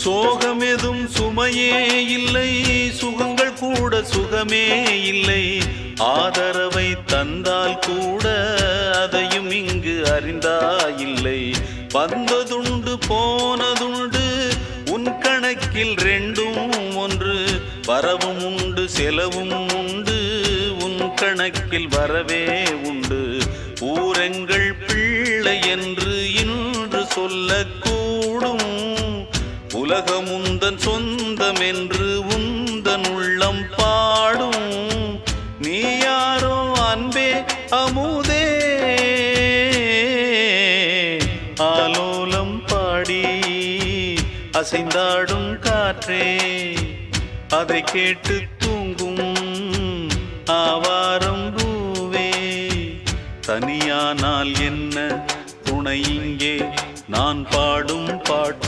சோகமெதும் சுமையே இல்லை, சுகங்கள் கூட சுகமே இல்லை. ஆதரவை தந்தால் கூட அதையும் இங்கு அறிந்தாயில்லை. வந்ததுண்டு போனதுண்டு உன் கணக்கில் ரெண்டும் ஒன்று. வரவும் உண்டு செலவும் உண்டு, உன் கணக்கில் வரவே உண்டு. ஊரெங்கள் பிள்ளை என்று இன்று சொல்லக்கூடும். உலகம் உந்தன் சொந்தம் என்று உந்தன் உள்ளம் பாடும். நீ யாரோ அன்பே அமுதே, ஆலோலம் பாடி அசைந்தாடும் காற்றே, அதை கேட்டு தூங்கும் ஆவாரம் பூவே. தனியானால் என்ன துணை இங்கே, நான் பாடும் பாட்டு